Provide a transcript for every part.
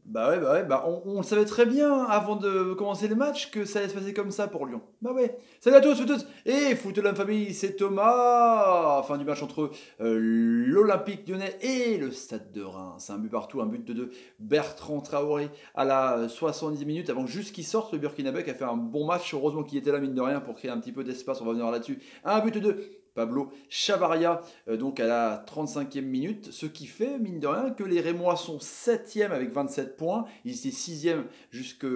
Bah ouais, on le savait très bien avant de commencer le match que ça allait se passer comme ça pour Lyon. Bah ouais. Salut à tous, footeuses et foot de la famille, c'est Thomas. Fin du match entre l'Olympique Lyonnais et le Stade de Reims. Un but partout, un but de deux. Bertrand Traoré à la 70 minutes avant juste qu'il sorte. Le Burkinabé qui a fait un bon match. Heureusement qu'il était là, mine de rien, pour créer un petit peu d'espace. On va venir là-dessus. Un but de Pablo Chavaria, donc à la 35e minute, ce qui fait, mine de rien, que les Rémois sont 7e avec 27 points, ils étaient 6e jusqu'à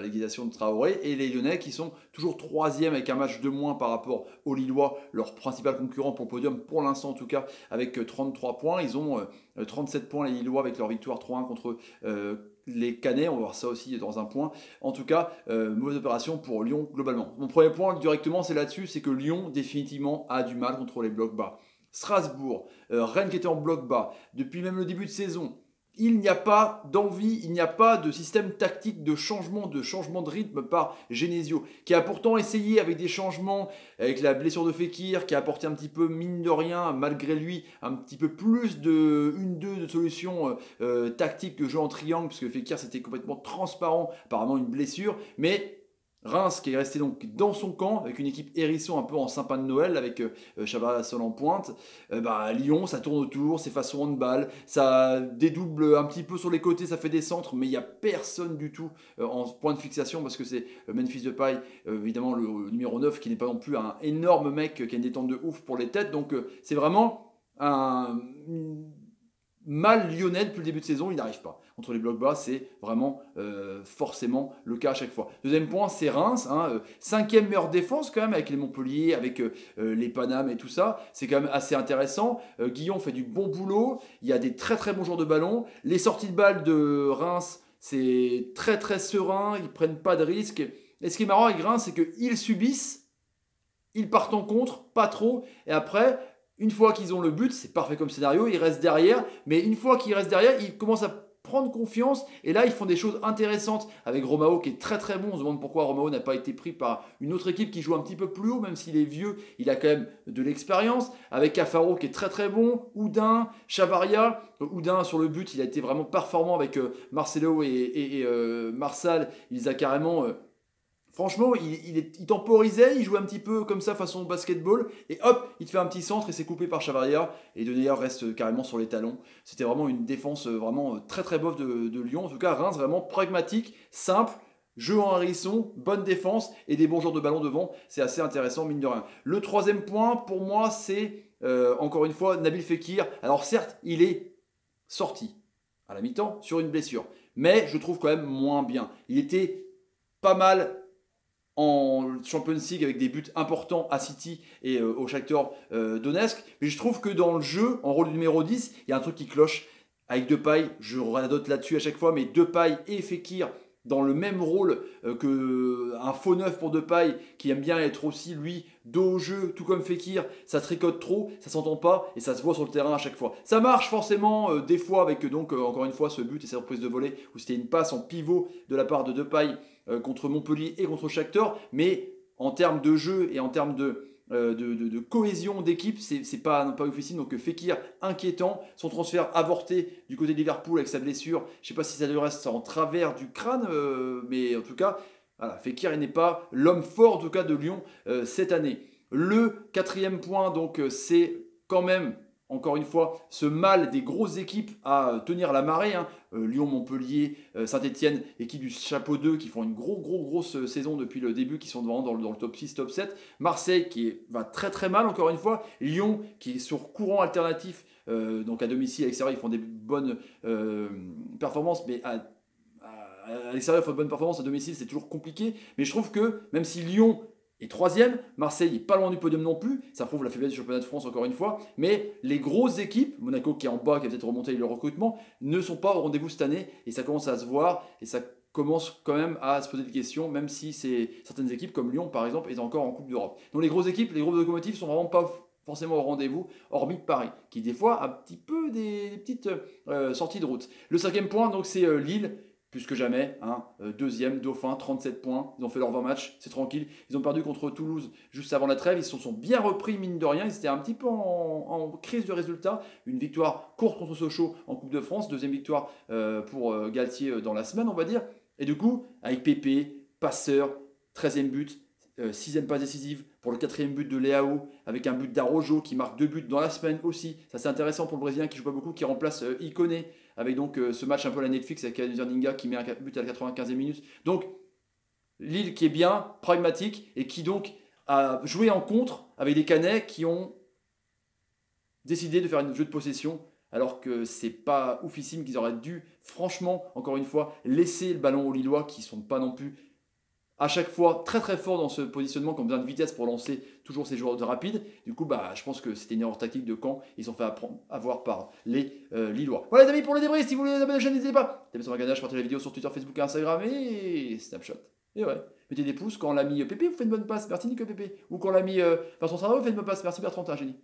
l'égalisation de Traoré, et les Lyonnais qui sont toujours 3e avec un match de moins par rapport aux Lillois, leur principal concurrent pour le podium, pour l'instant en tout cas, avec 33 points, ils ont 37 points les Lillois avec leur victoire 3-1 contre les Canets, on va voir ça aussi dans un point. En tout cas, mauvaise opération pour Lyon globalement. Mon premier point directement, c'est là-dessus, c'est que Lyon définitivement a du mal contre les blocs bas. Strasbourg, Rennes qui était en bloc bas, depuis même le début de saison, il n'y a pas d'envie, il n'y a pas de système tactique de changement de rythme par Genesio, qui a pourtant essayé avec des changements, avec la blessure de Fekir, qui a apporté un petit peu, mine de rien, malgré lui, un petit peu plus de 1-2 de solutions tactiques de jeu en triangle, puisque Fekir c'était complètement transparent, apparemment une blessure, mais Reims qui est resté donc dans son camp avec une équipe hérisson un peu en sapin de Noël avec Chabassol en pointe. Lyon ça tourne autour, c'est façon handball, ça dédouble un petit peu sur les côtés, ça fait des centres, mais il n'y a personne du tout en point de fixation parce que c'est Memphis Depay, évidemment le numéro 9 qui n'est pas non plus un énorme mec qui a une détente de ouf pour les têtes. Donc c'est vraiment un mal lyonnais depuis le début de saison, il n'arrive pas. Entre les blocs bas, c'est vraiment forcément le cas à chaque fois. Deuxième point, c'est Reims, cinquième meilleure défense quand même avec les Montpellier, avec les Paname et tout ça. C'est quand même assez intéressant. Guillon fait du bon boulot, il y a des très très bons joueurs de ballon. Les sorties de balles de Reims, c'est très très serein, ils prennent pas de risques. Et ce qui est marrant avec Reims, c'est qu'ils subissent, ils partent en contre, pas trop, et après, une fois qu'ils ont le but, c'est parfait comme scénario, ils restent derrière, mais une fois qu'ils restent derrière, ils commencent à prendre confiance, et là ils font des choses intéressantes avec Romao qui est très très bon. On se demande pourquoi Romao n'a pas été pris par une autre équipe qui joue un petit peu plus haut, même s'il est vieux, il a quand même de l'expérience, avec Cafaro qui est très très bon, Oudin, Chavaria, Oudin sur le but, il a été vraiment performant avec Marcelo et Marsal, il les a carrément... Franchement, il temporisait, il jouait un petit peu comme ça façon basketball, et hop, il te fait un petit centre et c'est coupé par Chavaria, et Denayer reste carrément sur les talons. C'était vraiment une défense vraiment très très bof de Lyon. En tout cas, Reims vraiment pragmatique, simple, jeu en hérisson, bonne défense et des bons joueurs de ballon devant. C'est assez intéressant, mine de rien. Le troisième point, pour moi, c'est encore une fois Nabil Fekir. Alors certes, il est sorti à la mi-temps sur une blessure, mais je trouve quand même moins bien. Il était pas mal en Champions League avec des buts importants à City et au Shakhtar Donetsk. Mais je trouve que dans le jeu, en rôle numéro 10, il y a un truc qui cloche. Avec Depay, je radote là-dessus à chaque fois, mais Depay et Fekir dans le même rôle qu'un faux neuf pour Depay qui aime bien être aussi lui dos au jeu, tout comme Fekir, ça tricote trop, ça s'entend pas et ça se voit sur le terrain à chaque fois. Ça marche forcément des fois avec encore une fois ce but et cette reprise de volée où c'était une passe en pivot de la part de Depay contre Montpellier et contre Shakhtar, mais en termes de jeu et en termes de cohésion d'équipe, c'est pas difficile. Donc Fekir inquiétant, son transfert avorté du côté de Liverpool avec sa blessure. Je sais pas si ça devrait rester en travers du crâne, mais en tout cas, voilà, Fekir n'est pas l'homme fort en tout cas de Lyon cette année. Le quatrième point, donc, c'est quand même encore une fois, ce mal des grosses équipes à tenir la marée. Lyon, Montpellier, Saint-Etienne, équipe du chapeau 2 qui font une grosse saison depuis le début, qui sont vraiment dans le top 6, top 7. Marseille qui va très très mal encore une fois. Lyon qui est sur courant alternatif, donc à domicile, à l'extérieur, ils font des bonnes performances, mais à l'extérieur, ils font de bonnes performances, à domicile, c'est toujours compliqué. Mais je trouve que même si Lyon et troisième, Marseille n'est pas loin du podium non plus, ça prouve la faiblesse du championnat de France encore une fois, mais les grosses équipes, Monaco qui est en bas, qui a peut-être remonté le recrutement, ne sont pas au rendez-vous cette année, et ça commence à se voir, et ça commence quand même à se poser des questions, même si certaines équipes comme Lyon par exemple est encore en Coupe d'Europe. Donc les grosses équipes, les groupes de locomotives sont vraiment pas forcément au rendez-vous, hormis Paris, qui des fois a un petit peu des petites sorties de route. Le cinquième point, donc c'est Lille, plus que jamais. Hein. Deuxième, Dauphin, 37 points. Ils ont fait leurs 20 matchs, c'est tranquille. Ils ont perdu contre Toulouse juste avant la trêve. Ils se sont bien repris, mine de rien. Ils étaient un petit peu en crise de résultats. Une victoire courte contre Sochaux en Coupe de France. Deuxième victoire pour Galtier dans la semaine, on va dire. Et du coup, avec Pépé, passeur, 13e but. 6e passe décisive pour le 4e but de Leao, avec un but d'Araujo qui marque 2 buts dans la semaine aussi. Ça c'est intéressant pour le Brésilien qui joue pas beaucoup, qui remplace Ikoné, avec donc ce match un peu à la Netflix avec Zerninga qui met un but à la 95e minute. Donc Lille qui est bien, pragmatique, et qui donc a joué en contre avec des Canets qui ont décidé de faire un jeu de possession, alors que c'est pas oufissime, qu'ils auraient dû, franchement, encore une fois, laisser le ballon aux Lillois qui sont pas non plus à chaque fois très très fort dans ce positionnement, qui ont besoin de vitesse pour lancer toujours ces joueurs de rapide. Du coup, je pense que c'était une erreur tactique de Caen. Ils sont fait avoir par les Lillois. Voilà les amis, pour le débrief, si vous voulez vous abonner à la chaîne, n'hésitez pas. Tapez sur ma ganache, partagez la vidéo sur Twitter, Facebook, Instagram et Snapchat. Et ouais, mettez des pouces. Quand l'ami Pépé vous fait une bonne passe, merci Nico Pépé. Ou quand l'ami Vincent Sarro vous fait une bonne passe, merci Bertrand, t'es un génie.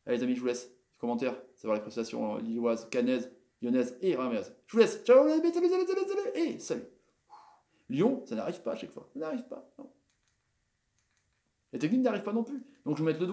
Allez les amis, je vous laisse. Commentaires, savoir les prestations lilloises, canaises, lyonnaises et ramaises. Je vous laisse. Ciao les amis, salut, et salut. Lyon, ça n'arrive pas à chaque fois. Ça n'arrive pas. Non. Les techniques n'arrivent pas non plus. Donc je vais mettre le doigt.